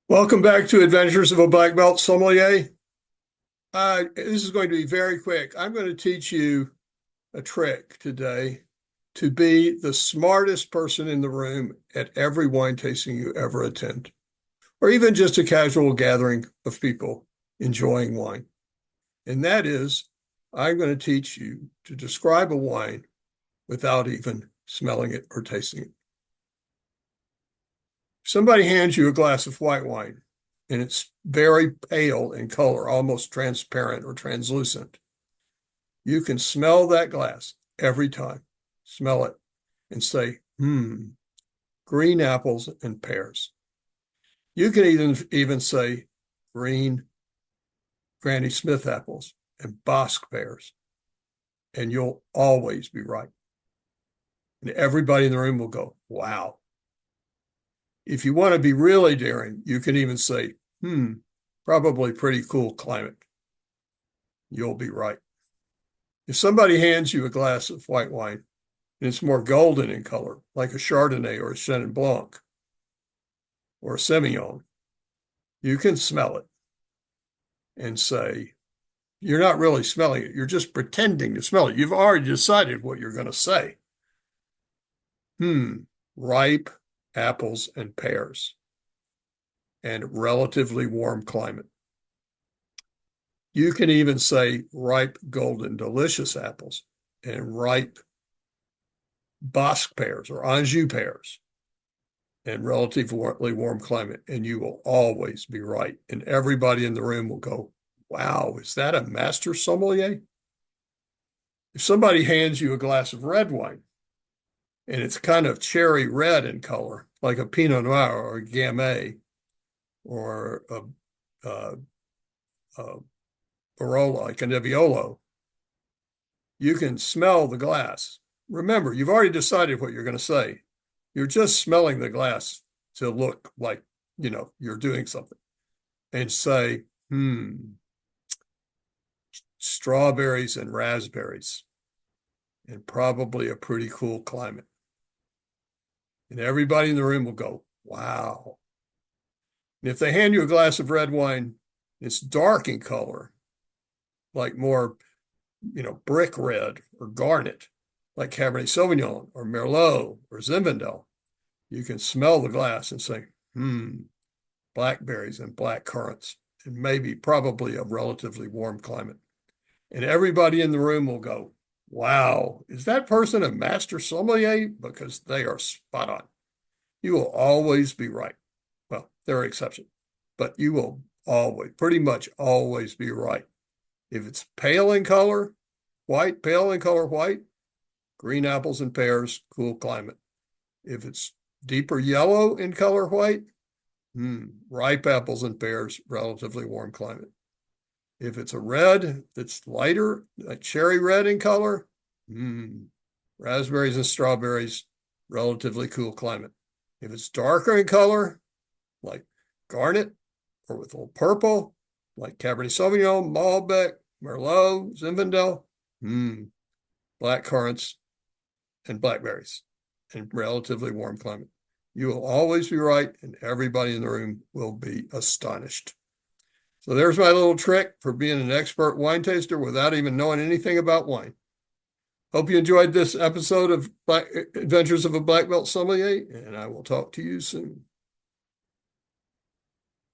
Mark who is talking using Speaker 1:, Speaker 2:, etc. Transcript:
Speaker 1: Welcome back to Adventures of a Black Belt Sommelier. This is going to be very quick. I'm going to teach you a trick today to be the smartest person in the room at every wine tasting you ever attend, or even just a casual gathering of people enjoying wine. And that is, I'm going to teach you to describe a wine without even smelling it or tasting it. Somebody hands you a glass of white wine and it's very pale in color, almost transparent or translucent. You can smell that glass every time. Smell it and say, green apples and pears. You can even say green Granny Smith apples and Bosc pears, and you'll always be right. And everybody in the room will go, wow. If you want to be really daring, you can even say, probably pretty cool climate. You'll be right. If somebody hands you a glass of white wine and it's more golden in color, like a Chardonnay or a Chenin Blanc or a Semillon, you can smell it and say, you're not really smelling it. You're just pretending to smell it. You've already decided what you're going to say. Ripe apples and pears and relatively warm climate. You can even say ripe, golden, delicious apples and ripe Bosc pears or Anjou pears and relatively warm climate, and you will always be right. And everybody in the room will go, wow, is that a master sommelier? If somebody hands you a glass of red wine and it's kind of cherry red in color, like a Pinot Noir or a Gamay or a Barolo, like a Nebbiolo, you can smell the glass. Remember, you've already decided what you're going to say. You're just smelling the glass to look like, you're doing something. And say, strawberries and raspberries, and probably a pretty cool climate. And everybody in the room will go, wow. And if they hand you a glass of red wine, it's dark in color, like more, brick red or garnet, like Cabernet Sauvignon or Merlot or Zinfandel. You can smell the glass and say, blackberries and black currants, and probably a relatively warm climate. And everybody in the room will go, wow, is that person a master sommelier? Because they are spot on. You will always be right. Well, there are exceptions, but you will pretty much always be right. If it's pale in color, white, green apples and pears, cool climate. If it's deeper yellow in color, white, ripe apples and pears, relatively warm climate. If it's a red that's lighter, like cherry red in color, raspberries and strawberries, relatively cool climate. If it's darker in color, like garnet, or with a little purple, like Cabernet Sauvignon, Malbec, Merlot, Zinfandel, black currants and blackberries, and relatively warm climate. You will always be right, and everybody in the room will be astonished. So there's my little trick for being an expert wine taster without even knowing anything about wine. Hope you enjoyed this episode of Adventures of a Black Belt Sommelier, and I will talk to you soon.